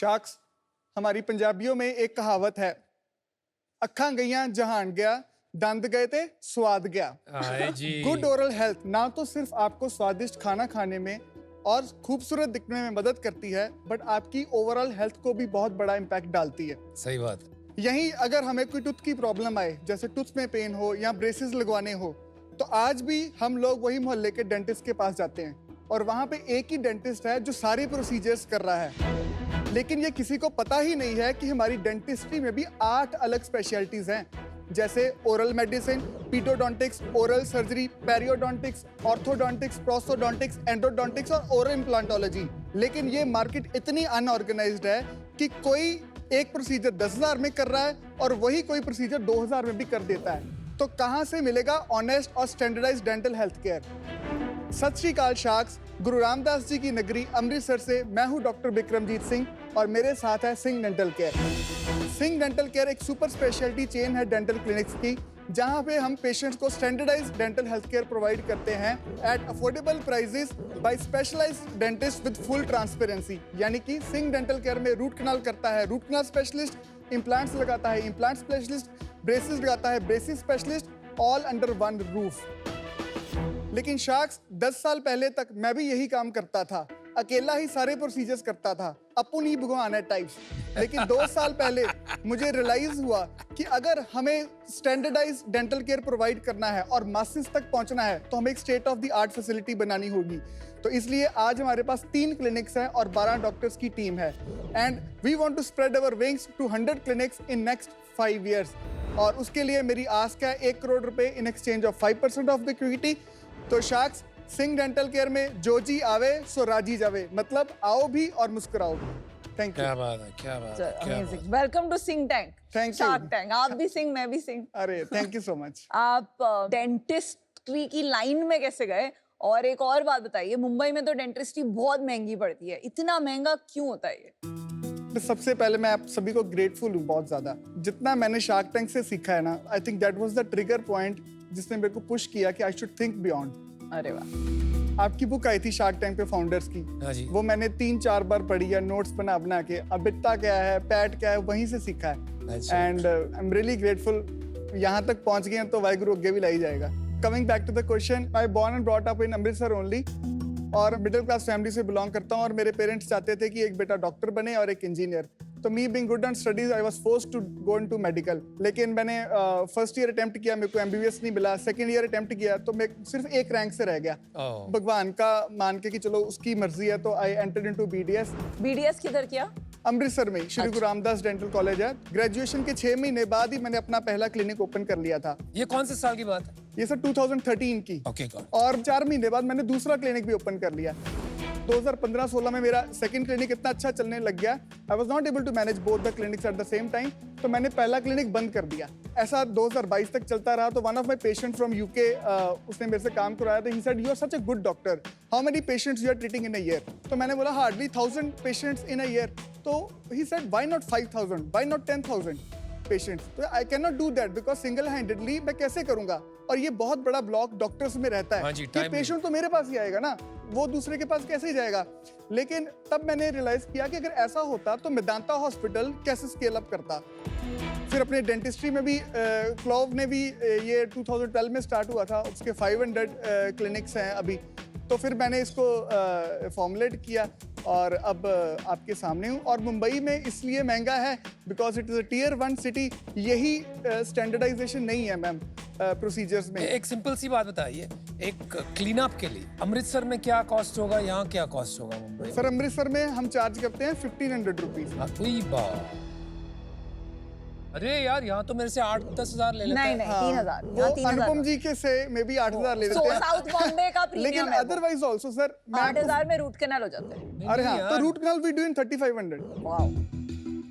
शाख्स, हमारी पंजाबियों में एक कहावत है, अखा गईयां जहान गया, दंद गए थे स्वाद गया। गुड ओरल हेल्थ ना तो सिर्फ आपको स्वादिष्ट खाना खाने में और खूबसूरत दिखने में मदद करती है, बट आपकी ओवरऑल हेल्थ को भी बहुत बड़ा इम्पैक्ट डालती है। सही बात। यहीं अगर हमें कोई टूथ की प्रॉब्लम आए, जैसे टूथ में पेन हो या ब्रेसेस लगवाने हो, तो आज भी हम लोग वही मोहल्ले के डेंटिस्ट के पास जाते हैं और वहाँ पे एक ही डेंटिस्ट है जो सारी प्रोसीजर्स कर रहा है। लेकिन ये किसी को पता ही नहीं है कि हमारी डेंटिस्ट्री में भी 8 अलग स्पेशलिटीज हैं, जैसे oral medicine, pedodontics, oral surgery, periodontics, orthodontics, prosthodontics, endodontics और ओरल इम्प्लांटोलॉजी। लेकिन ये मार्केट इतनी अनऑर्गेनाइज्ड है कि कोई एक प्रोसीजर 10,000 में कर रहा है और वही कोई प्रोसीजर 2,000 में भी कर देता है। तो कहाँ से मिलेगा ऑनेस्ट और स्टैंडर्डाइज्ड डेंटल हेल्थ केयर? सत श्री अकाल शाख्स, गुरु रामदास जी की नगरी अमृतसर से मैं हूँ डॉक्टर बिक्रमजीत सिंह और मेरे साथ है Singh dental care. Singh dental care एक सुपर स्पेशलिटी चेन है डेंटल क्लिनिक्स की, जहाँ पे हम पेशेंट्स को standardised dental health care provide करते हैं at affordable prices by specialised dentist with full transparency. यानी कि सिंह डेंटल केयर में रूट कनाल करता है रूट कनाल स्पेशलिस्ट, इम्प्लांट्स लगाता है इम्प्लांट स्पेशलिस्ट, ब्रेसेस लगाता है braces specialist, all under one roof. लेकिन शाख्स, 10 साल पहले तक मैं भी यही काम करता था, अकेला ही सारे प्रोसीजर्स करता था, अपन ही भगवान है टाइप्स। लेकिन 2 साल पहले मुझे रियलाइज हुआ कि अगर हमें स्टैंडर्डाइज्ड डेंटल केयर प्रोवाइड करना है और मासेस तक पहुंचना है, तो हमें एक state of the art facility बनानी होगी। तो इसलिए आज हमारे पास 3 क्लिनिक्स हैं और 12 डॉक्टर्स की टीम है and we want to spread our wings to 100 clinics in next 5 years। और उसके लिए मेरी आस्क है 1 करोड़ रुपए in exchange of 5% of the equity. तो शाख्स, सिंह डेंटल केयर में जो जी आवे सो राजी जावे, मतलब आओ भी और मुस्कुराओ भी। Thank you. क्या बात है, क्या बात है, क्या बात है। Welcome to Singh tank. Thank you. Shark tank. आप भी सिंह, मैं भी सिंह। अरे थैंक यू सो मच। आप डेंटिस्ट्री की लाइन में कैसे गए? और एक और बात बताइए, मुंबई में तो डेंटिस्ट्री बहुत महंगी पड़ती है, इतना महंगा क्यों होता है ये? तो सबसे पहले मैं आप सभी को ग्रेटफुल हूँ बहुत ज्यादा। जितना मैंने शार्क टैंक से सीखा है ना, I think that was the trigger point जिसने मेरे को पुश किया कि आई शुड थिंक बियॉन्ड। अरे वाह। आपकी बुक आई थी शार्क टैंक पे फाउंडर्स की, हाँ जी। वो मैंने 3-4 बार पढ़ी है, नोट्स बना बना के। अब बिट्टा क्या है, पैट क्या है, वहीं से सीखा है and I am really grateful. यहाँ तक पहुँच गए हैं तो वाहिगुरु आगे भी लाई जाएगा। Coming back to the question, I born and brought up in Amritsar only और मिडिल क्लास फैमिली से बिलोंग करता हूँ और मेरे पेरेंट्स चाहते थे कि एक बेटा डॉक्टर बने और एक इंजीनियर। तो me being good and studies I was forced to go into medical. लेकिन मैंने फर्स्ट ईयर अटेम्प्ट किया, मेरे को एमबीबीएस नहीं मिला। सेकंड ईयर अटेम्प्ट किया तो मैं सिर्फ एक रैंक से रह गया। भगवान का मान के कि चलो उसकी मर्जी है, तो I entered into BDS. BDS किधर किया? अमृतसर में श्री गुरु रामदास डेंटल कॉलेज है। ग्रेजुएशन के 6 महीने बाद ही मैंने अपना पहला क्लिनिक ओपन कर लिया था। ये कौन से साल की बात है? ये सर 2013 की। ओके। और 4 महीने बाद मैंने दूसरा क्लिनिक भी ओपन कर लिया। 2015-16 में मेरा सेकंड क्लिनिक इतना अच्छा चलने लग गया, I was not able to manage both the clinics at the same time, तो मैंने पहला क्लिनिक बंद कर दिया। ऐसा 2022 तक चलता रहा। तो one of my patient from UK, उसने मेरे से काम करवाया था। He said, you are such a good doctor, how many patients you are treating in a year? तो मैंने बोला hardly 1000 patients in a year. तो he said, why not 5000, why not 10,000 patients? तो I can not do that because single handedly मैं कैसे करूंगा? और ये बहुत बड़ा ब्लॉक डॉक्टर्स में रहता है कि पेशेंट तो मेरे पास ही आएगा ना, वो दूसरे के पास कैसे जाएगा? लेकिन तब मैंने रियलाइज किया कि अगर ऐसा होता तो मेदांता हॉस्पिटल कैसे स्केल अप करता। फिर अपने डेंटिस्ट्री में भी क्लोव ने भी ये 2012 में स्टार्ट हुआ था, उसके 500 क्लिनिक्स हैं अभी। तो फिर मैंने इसको फॉर्मुलेट किया और अब आपके सामने हूँ। और मुंबई में इसलिए महंगा है because it is a tier 1 city. यही स्टैंडर्डाइजेशन नहीं है मैम प्रोसीजर्स में। एक सिंपल सी बात बताइए, एक क्लीन अप के लिए अमृतसर में क्या कॉस्ट होगा, यहाँ क्या कॉस्ट होगा मुंबई? सर अमृतसर में हम चार्ज करते हैं 1500 रुपीज। कोई बात। अरे यार, यहाँ तो मेरे से 8-10 हजार ले लेते हैं। नहीं 3000। वो अनुपम जी के से मे बी 8000 ले लेते हैं। साउथ बॉम्बे का प्रीमियम लेकिन है। अदरवाइज आल्सो सर 8000 में रूट कैनाल हो जाते हैं। अरे हाँ, तो root canal we do in 3500। Wow.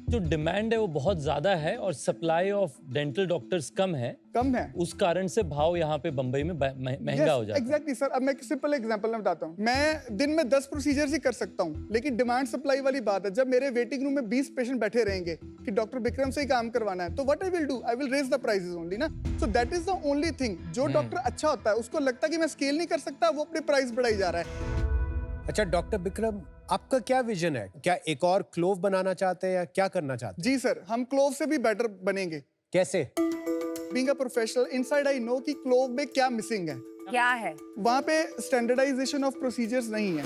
जो डिमांड है वो बहुत ज्यादा है और सप्लाई ऑफ डेंटल डॉक्टर्स कम है, उस कारण से भाव यहाँ पे बम्बई में महंगा हो जाता है। Exactly sir. अब मैं एक सिंपल एग्जांपल में बताता हूँ। मैं दिन में 10 प्रोसीजर्स ही कर सकता हूँ, लेकिन डिमांड सप्लाई वाली बात है। जब मेरे वेटिंग रूम में 20 पेशेंट बैठे रहेंगे कि डॉक्टर विक्रम से ही काम करवाना है, तो what I will do, I will raise the prices only ना। So that is the only thing. जो डॉक्टर अच्छा होता है उसको लगता है कि मैं स्केल नहीं कर सकता, वो अपने प्राइस बढ़ाई जा रहा है। अच्छा डॉक्टर विक्रम, आपका क्या विजन है? क्या एक और क्लोव बनाना चाहते हैं या क्या करना चाहते हैं? जी सर, हम क्लोव से भी बेटर बनेंगे। कैसे? Being a professional inside I know कि क्लोव में क्या मिसिंग है। क्या है? वहाँ पे स्टैंडर्डाइजेशन ऑफ प्रोसीजर्स नहीं है।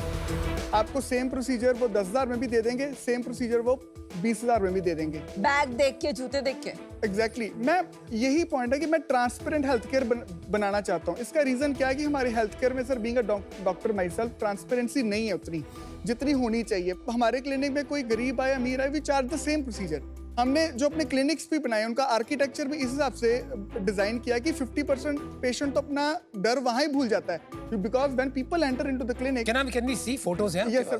आपको सेम प्रोसीजर वो 10,000 में भी दे देंगे, सेम प्रोसीजर वो 20,000 में भी दे देंगे। बैग देख के, जूते देख के। एग्जैक्टली मैं यही पॉइंट है कि मैं ट्रांसपेरेंट हेल्थ केयर बनाना चाहता हूँ। इसका रीजन क्या है कि हमारे हेल्थ केयर में sir being a doctor my self transparency नहीं है उतनी जितनी होनी चाहिए। हमारे क्लिनिक में कोई गरीब आए अमीर आए, we charge the same procedure. हमने जो अपने क्लिनिक्स भी बनाए उनका आर्किटेक्चर भी इस हिसाब से डिजाइन किया कि 50% पेशेंट तो अपना डर वहां ही भूल जाता है, because when people enter into the clinic. Can we see photos हैं? Yes sir.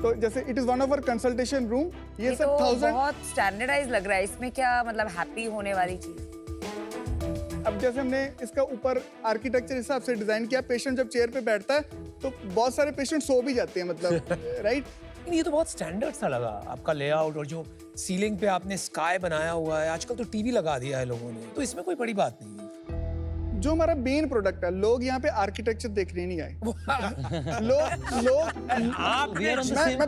तो जैसे it is one of our consultation room. ये सब तो 1000 बहुत स्टैंडर्डाइज लग रहा है। इसमें क्या मतलब हैप्पी होने वाली चीज? अब जैसे हमने इसका ऊपर आर्किटेक्चर हिसाब से डिजाइन किया, पेशेंट जब चेयर पे बैठता है तो बहुत सारे पेशेंट सो भी जाते हैं, मतलब राइट। ये तो बहुत स्टैंडर्ड सा लगा आपका लेआउट, और जो सीलिंग पे आपने स्काई बनाया हुआ है। आजकल तो टीवी लगा दिया है लोगों ने, तो इसमें कोई बड़ी बात नहीं है। जो हमारा मेन प्रोडक्ट है, लोग यहाँ पे आर्किटेक्चर देखने नहीं आए। मैं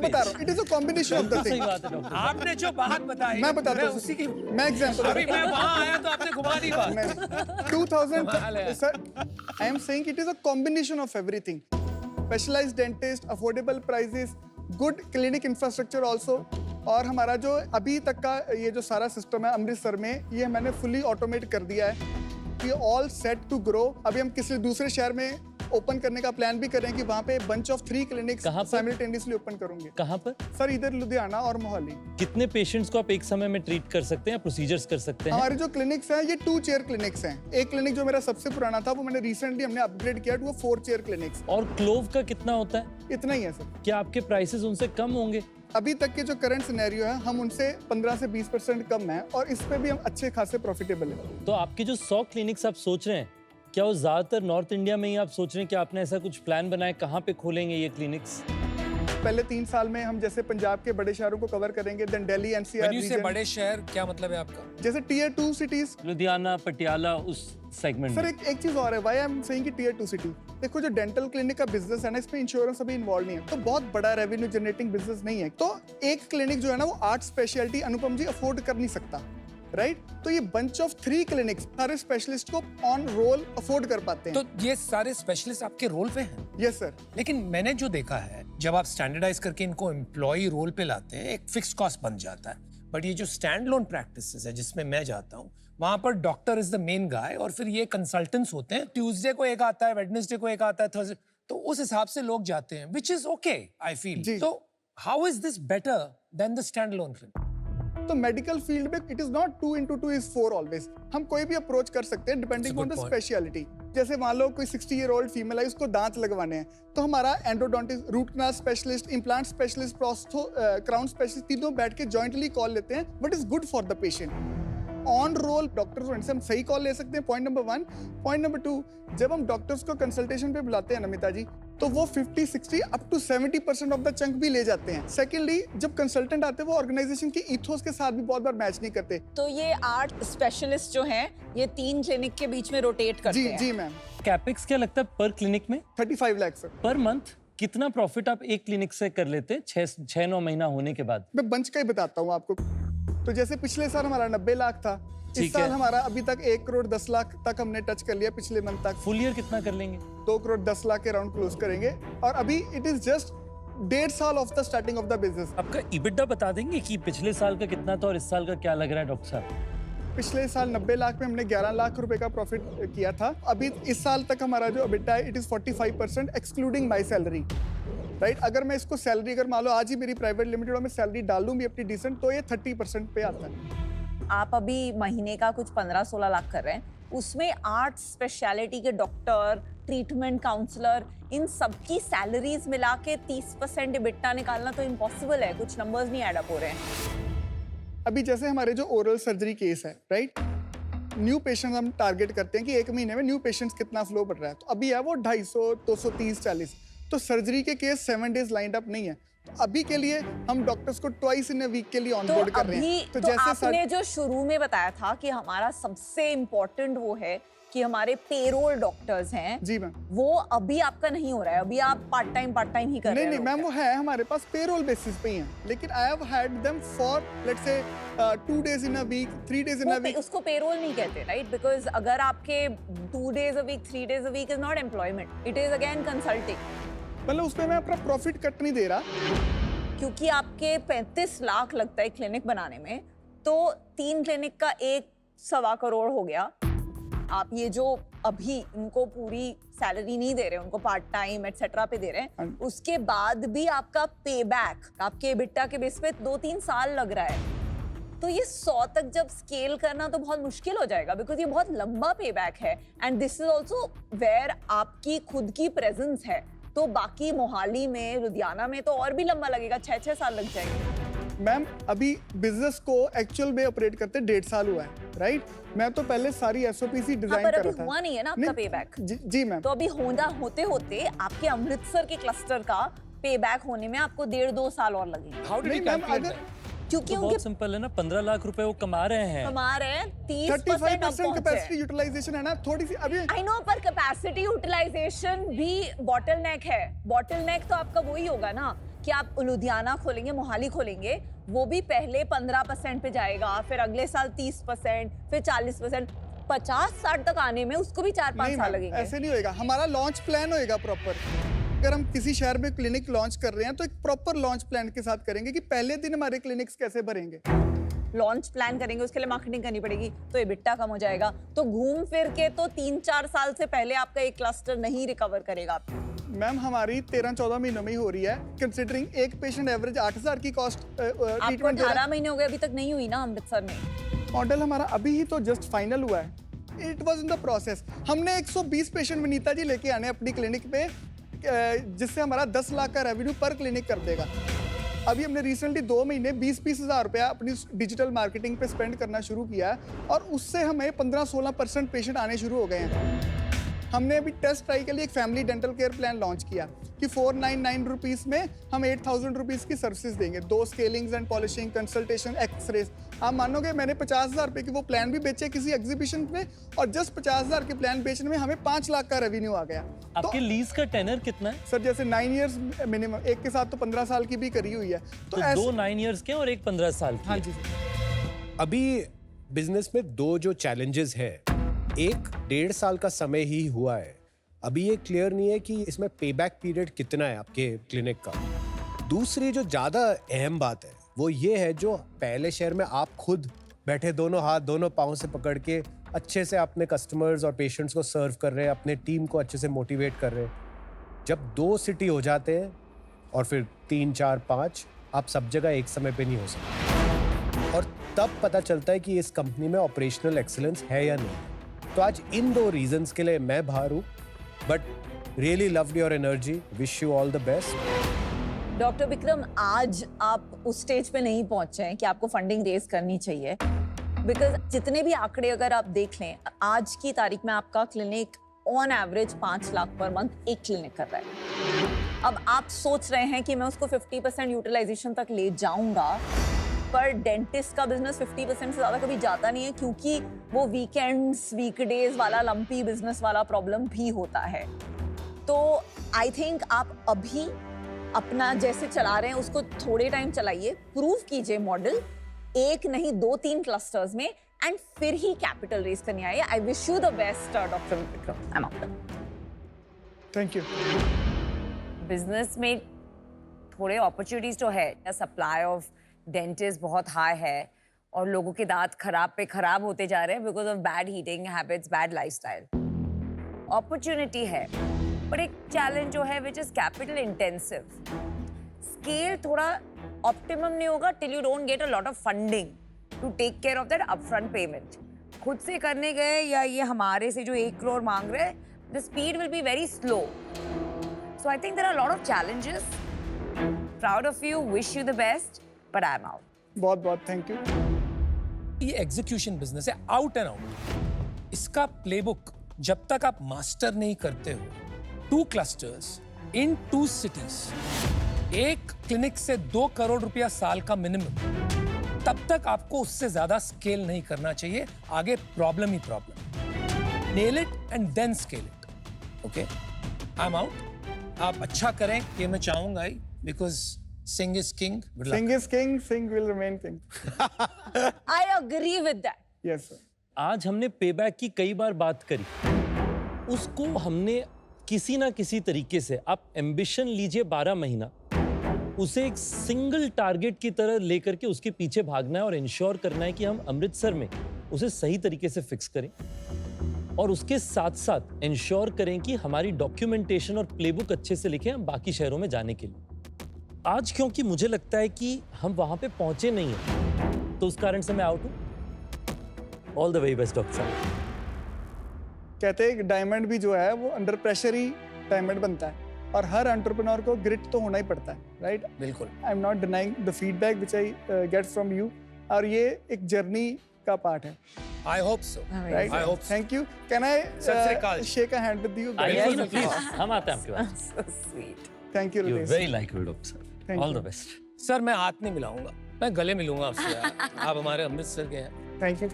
बता रहा हूँ, it is a combination of the सही थिंग। बात है डॉक्टर। आपने जो बात बताई, मैं बताता हूँ उसी की। मैं एग्जांपल अभी मैं वहां आया तो आपने घुमा दी बात। 2000 sir, I am saying it is a combination of everything. Specialised dentist, affordable prices, good clinic infrastructure also. और हमारा जो अभी तक का ये जो सारा सिस्टम है अमृतसर में, ये मैंने फुली ऑटोमेट कर दिया है। We all set to grow. अभी हम किसी दूसरे शहर में ओपन करने का प्लान भी कर रहे हैं कि वहाँ पे bunch of 3 clinics simultaneously open करूंगे। कहाँ पर? सर इधर लुधियाना और मोहाली। कितने पेशेंट्स को आप एक समय में ट्रीट कर सकते हैं या प्रोसीजर्स कर सकते हैं? हमारे जो क्लिनिक्स हैं ये 2 चेयर क्लिनिक्स हैं। एक क्लिनिक जो मेरा सबसे पुराना था वो मैंने रिसेंटली हमने अपग्रेड किया टू 4 चेयर क्लिनिक्स। और क्लोव का कितना होता है? इतना ही है सर। क्या आपके प्राइसेस उनसे कम होंगे? अभी तक के जो करंट सिनेरियो है, हम उनसे 15 से 20% कम है और इस पे भी हम अच्छे खासे प्रॉफिटेबल है। तो आपके जो 100 क्लिनिक्स आप सोच रहे हैं, क्या वो ज्यादातर नॉर्थ इंडिया में ही आप सोच रहे हैं कि आपने ऐसा कुछ प्लान बनाया कहाँ पे खोलेंगे ये क्लिनिक्स? पहले 3 साल में हम जैसे पंजाब के बड़े शहरों को कवर करेंगे, then Delhi NCR When you say region. बड़े शहर, क्या मतलब है आपका? जैसे टियर 2 सिटीज। लुधियाना, पटियाला, उस सेगमेंट सर में। एक चीज और है, व्हाई आई एम सेइंग कि टियर 2 सिटी। देखो जो डेंटल क्लिनिक का बिजनेस है ना, इसमें इंश्योरेंस अभी इन्वॉल्व नहीं है, तो बहुत बड़ा रेवेन्यू जनरेटिंग बिजनेस नहीं है। तो एक क्लिनिक जो है ना वो 8 स्पेशलिटी अनुपम जी अफोर्ड कर नहीं सकता, राइट। तो ये बंच ऑफ 3 क्लिनिक्स सारे स्पेशलिस्ट को ऑन रोल अफोर्ड कर पाते हैं। तो ये सारे स्पेशलिस्ट आपके रोल पे हैं? Yes sir. लेकिन मैंने जो देखा है, जब आप स्टैंडर्डाइज करके इनको एम्प्लॉय रोल पे लाते हैं, एक फिक्स्ड कॉस्ट बन जाता है। बट ये जो स्टैंड लोन प्रैक्टिसेस है जिसमें मैं जाता हूँ, वहां पर doctor is the main guy और फिर ये कंसल्टेंट्स होते हैं। ट्यूसडे को एक आता है, वेडनेसडे को एक आता है, थर्सडे, तो उस हिसाब से लोग जाते हैं, which is okay I feel. तो how is this better than the standalone clinic? तो मेडिकल फील्ड में it is not 2 into 2 is 4 always. हम कोई भी अप्रोच कर सकते हैं डिपेंडिंग ऑन द स्पेशलिटी। जैसे मान लो कोई 60 year old फीमेल है, उसको दांत लगवाने हैं, तो हमारा endodontist, root canal specialist, implant specialist, crown specialist, तीनों बैठ के जॉइंटली कॉल लेते हैं what is good for the patient. On roll doctors से हम सही कॉल ले सकते हैं, पॉइंट नंबर 1। पॉइंट नंबर 2, जब हम डॉक्टर्स को कंसल्टेशन पे बुलाते हैं नमिता जी, तो वो 50, 60 up to 70% of the chunk भी ले जाते हैं। सेकेंडली, जब कंसल्टेंट आते हैं वो ऑर्गेनाइजेशन की ईथोस के साथ भी बहुत बार मैच नहीं करते। तो ये 8 स्पेशलिस्ट जो हैं, ये 3 क्लिनिक के बीच में रोटेट करते हैं। जी मैम। कैपेक्स क्या लगता है पर क्लिनिक में? 35 लाख सर। पर मंथ कितना प्रॉफिट आप एक क्लिनिक से कर लेते हैं 6-9 महीना होने के बाद? मैं बंच का ही बताता हूँ आपको। तो जैसे पिछले साल हमारा 90 लाख था, इस साल हमारा अभी तक 1 करोड़ 10 लाख तक हमने टच कर लिया पिछले मंथ तक। फुल ईयर कितना कर लेंगे? 2 करोड़ 10 लाख के राउंड क्लोज करेंगे। और अभी इट इज जस्ट 1.5 साल of the starting of the business. आपका EBITDA बता देंगे कि पिछले साल का कितना था और इस साल का क्या लग रहा है डॉक्टर साहब? पिछले साल 90 लाख में हमने 11 लाख रुपए का प्रॉफिट किया था। अभी इस साल तक हमारा जो EBITDA है it is 45% excluding my salary, right. अगर मैं इसको सैलरी, अगर मान लो आज ही मेरी प्राइवेट लिमिटेड और मैं सैलरी डाल दूं भी अपनी डिसेंट, तो ये 30% पे आता है। आप अभी महीने का कुछ 15-16 लाख कर रहे हैं, उसमें 8 स्पेशलिटी के डॉक्टर, ट्रीटमेंट काउंसलर, इन सबकी सैलरीज मिला के 30% EBITDA निकालना तो इम्पॉसिबल है। कुछ नंबर्स नहीं एड अप हो रहे हैं। अभी जैसे हमारे जो ओरल सर्जरी केस है, राइट, न्यू पेशेंट हम टारगेट करते हैं कि 1 महीने में न्यू पेशेंट्स कितना फ्लो बढ़ रहा है, तो अभी है वो 250, 230, 40। तो सर्जरी के केस 7 days लाइंड अप नहीं है, तो अभी के लिए हम डॉक्टर्स को ट्वाइस इन अ वीक के लिए तो ऑनबोर्ड कर रहे अभी हैं। तो आपने जो शुरू में बताया था कि हमारा सबसे इम्पोर्टेंट वो है कि हमारे पेरोल डॉक्टर्स हैं, जी मैम, वो अभी आपका नहीं हो रहा है, अभी आप पार्ट टाइम ही कर रहे नहीं हैं। मैम, वो है हमारे पास पेरोल बेसिस पे ही हैं, लेकिन I have had them for let's say 2 days in a week, 3 days in a week. उसको पेरोल नहीं कहते, राइट? बिकॉज अगर आपके 2 days a week, 3 days a week is not employment, it is again consulting. मतलब उसमें मैं अपना profit cut नहीं दे रहा, क्योंकि आपके 35 लाख लगता है क्लिनिक बनाने में, तो 3 क्लिनिक का 1.25 करोड़ हो गया। आप ये जो अभी इनको पूरी सैलरी नहीं दे रहे, उनको पार्ट टाइम एटसेट्रा पे दे रहे हैं, उसके बाद भी आपका पे बैक आपके एबिटा के बेस पे 2-3 साल लग रहा है। तो ये 100 तक जब स्केल करना तो बहुत मुश्किल हो जाएगा, बिकॉज ये बहुत लंबा पे बैक है, and this is also where आपकी खुद की प्रेजेंस है। तो बाकी मोहाली में, लुधियाना में तो और भी लंबा लगेगा, 6-6 साल लग जाएंगे। मैम अभी बिजनेस को एक्चुअल में ऑपरेट करते 1.5 साल हुआ है, राइट? मैं तो पहले सारी एसओपीसी डिजाइन कर रहा था। हुआ नहीं है ना आपका पे बैक? जी मैम। तो अभी होते होते आपके अमृतसर के क्लस्टर का पे बैक होने में आपको 1.5-2 साल और लगेंगे। How did you calculate? क्योंकि तो बहुत सिंपल है ना, 15 लाख रुपए वो कमा रहे हैं। 35% कैपेसिटी यूटिलाइजेशन है ना, थोड़ी सी अभी। आई नो, पर कैपेसिटी यूटिलाइजेशन भी बॉटलनेक है। बॉटलनेक तो आपका वही होगा ना कि आप लुधियाना खोलेंगे, मोहाली खोलेंगे, वो भी पहले 15% पे जाएगा, फिर अगले साल 30%, फिर 40%, 50-60 तक आने में उसको भी 4-5 साल लगेंगे। ऐसे नहीं होएगा, हमारा लॉन्च प्लान होएगा प्रॉपर। अगर हम किसी शहर में क्लिनिक लॉन्च कर रहे हैं तो एक प्रॉपर लॉन्च प्लान के साथ करेंगे कि पहले दिन हमारे क्लिनिक्स कैसे भरेंगे। लॉन्च प्लान करेंगे, उसके लिए मार्केटिंग करनी पड़ेगी, तो एबिटा कम हो जाएगा। तो घूम फिर के तो 3-4 साल से पहले आपका एक क्लस्टर नहीं रिकवर करेगा। मैम हमारी 13-14 महीनों में ही हो रही है, कंसिडरिंग एक पेशेंट एवरेज 8,000 की कॉस्ट आपको 18 महीने हो गए, अभी तक नहीं हुई ना अमृतसर में। मॉडल हमारा अभी ही तो जस्ट फाइनल हुआ है, it was in the process. हमने 120 पेशेंट विनीता जी लेके आने अपनी क्लिनिक पे, जिससे हमारा 10 लाख का रेवेन्यू पर क्लिनिक कर देगा। अभी हमने रिसेंटली 2 महीने 20-20 हज़ार रुपया अपनी डिजिटल मार्केटिंग पे स्पेंड करना शुरू किया है, और उससे हमें 15-16% पेशेंट आने शुरू हो गए हैं। हमने अभी टेस्ट ट्राई के लिए एक family dental care plan launch किया कि 499 रुपीज़ में हम 8,000 रुपीज़ की सर्विसेज देंगे, 2 स्केलिंग्स एंड पॉलिशिंग, कंसल्टेशन, एक्सरेज। आप मानोगे मैंने 50,000 रुपये की वो प्लान भी बेचे किसी एग्जीबिशन में, और जस्ट 50,000 के प्लान बेचने में हमें 5 लाख का रेवेन्यू आ गया। आपके लीज का टेनर कितना है? सर जैसे 9 इयर्स मिनिमम, एक के साथ तो 15 साल की भी करी हुई है। तो 2 9 इयर्स के और एक 15 साल की। हाँ जी। अभी बिजनेस में 2 जो चैलेंजेस है, एक 1.5 साल का समय ही हुआ है, अभी ये क्लियर नहीं है कि इसमें पेबैक पीरियड कितना है आपके क्लिनिक का। दूसरी जो ज्यादा अहम बात है वो ये है, जो पहले शहर में आप खुद बैठे दोनों हाथ दोनों पाँव से पकड़ के अच्छे से अपने कस्टमर्स और पेशेंट्स को सर्व कर रहे हैं, अपने टीम को अच्छे से मोटिवेट कर रहे हैं। जब 2 सिटी हो जाते हैं और फिर 3, 4, 5, आप सब जगह एक समय पे नहीं हो सकते, और तब पता चलता है कि इस कंपनी में ऑपरेशनल एक्सीलेंस है या नहीं। तो आज इन 2 रीजंस के लिए मैं बाहर हूँ, but really loved your energy, wish you all the best. Doctor Vikram, आज आप उस स्टेज पे नहीं पहुंचे हैं कि आपको फंडिंग रेज करनी चाहिए, बिकॉज जितने भी आंकड़े अगर आप देख लें, आज की तारीख में आपका clinic on average 5 lakh per month एक क्लिनिक कर रहा है। अब आप सोच रहे हैं कि मैं उसको 50% यूटिलाइजेशन तक ले जाऊंगा, पर डेंटिस्ट का बिजनेस 50% से ज़्यादा कभी जाता नहीं है, क्योंकि वो वीकेंड्स, वीकडेज वाला लंपी बिजनेस वाला प्रॉब्लम भी होता है। तो आई थिंक आप अभी अपना जैसे चला रहे हैं उसको थोड़े टाइम चलाइए, प्रूव कीजिए मॉडल, 1 नहीं 2-3 क्लस्टर्स में, एंड फिर ही कैपिटल रेज करनी आइए। I wish you the best doctor Vikram. I am out. Thank you. Business में थोड़े अपॉर्चुनिटीज तो है, सप्लाई ऑफ डेंटिस्ट बहुत हाई है, और लोगों के दांत खराब पे खराब होते जा रहे हैं because of bad heating habits, bad lifestyle. Opportunity है, पर एक चैलेंज जो है which is capital intensive. Scale थोड़ा ऑप्टिमम नहीं होगा till you don't get a lot of funding to take care of that upfront payment. खुद से करने गए या ये हमारे से जो 1 करोड़ मांग रहे हैं, the speed will be very slow. So I think there are lot of challenges. Proud of you, wish you the best, but I am out. बहुत बहुत थैंक यू। ये एग्जीक्यूशन बिजनेस है, आउट एंड आउट। इसका playbook जब तक आप master नहीं करते हो, 2 क्लस्टर्स इन 2 सिटीज, एक क्लिनिक से 2 करोड़ रुपया साल का मिनिमम, तब तक आपको उससे ज्यादा स्केल नहीं करना चाहिए। आगे प्रॉब्लम ही problem. Nail it and then scale it. Okay, I am out. आप अच्छा करें ये मैं चाहूंगा ही, because Singh is king. Singh is king, Singh will remain king. I agree with that. Yes, sir. आज हमने पेबैक की कई बार बात करी, उसको हमने किसी ना किसी तरीके से, आप एम्बिशन लीजिए 12 महीना, उसे एक सिंगल टारगेट की तरह लेकर के उसके पीछे भागना है और इंश्योर करना है कि हम अमृतसर में उसे सही तरीके से फिक्स करें, और उसके साथ साथ इंश्योर करें कि हमारी डॉक्यूमेंटेशन और प्लेबुक अच्छे से लिखें हम बाकी शहरों में जाने के लिए। आज क्योंकि मुझे लगता है कि हम वहां पे पहुंचे नहीं हैं, तो उस कारण से मैं आउट हूं। All the very best doctor साहब। कहते हैं कि डायमंड भी जो है वो अंडर प्रेशर ही डायमंड बनता है, और हर एंटरप्रेन्योर को ग्रिट तो होना ही पड़ता है, राइट? बिल्कुल। I am not denying the feedback which I get from you, और ये एक जर्नी का पार्ट है, I hope so. Right? I hope so. Thank you. Can I सत श्री अकाल। Shake a hand with you? आइए ना प्लीज, हम आते हैं आपके पास। So sweet. Thank you you Ritesh. Very likeable doctor साहब। Thank all you. The best. Sir मैं हाथ नहीं मिलाऊंगा, मैं गले मिलूंगा आपसे यार। आप हमारे अमृतसर के हैं। Thank you.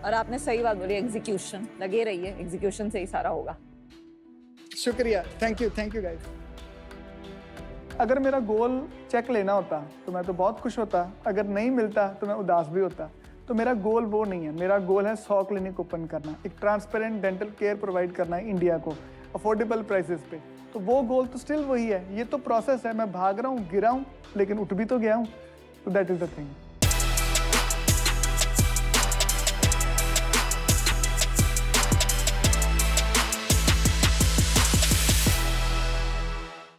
और आपने सही बात बोली, एग्जीक्यूशन लगे रहिए, एग्जीक्यूशन से ही सारा होगा। शुक्रिया, थैंक यू गाइस। अगर मेरा गोल चेक लेना होता तो मैं तो बहुत खुश होता, अगर नहीं मिलता तो मैं उदास भी होता। तो मेरा गोल वो नहीं है, मेरा गोल है 100 क्लिनिक ओपन करना, एक ट्रांसपेरेंट डेंटल केयर प्रोवाइड करना है इंडिया को अफोर्डेबल प्राइसेस पे। तो वो गोल तो स्टिल वही है, ये तो प्रोसेस है, मैं भाग रहा हूँ, गिरा हूँ, लेकिन उठ भी तो गया हूँ। तो दैट इज द थिंग।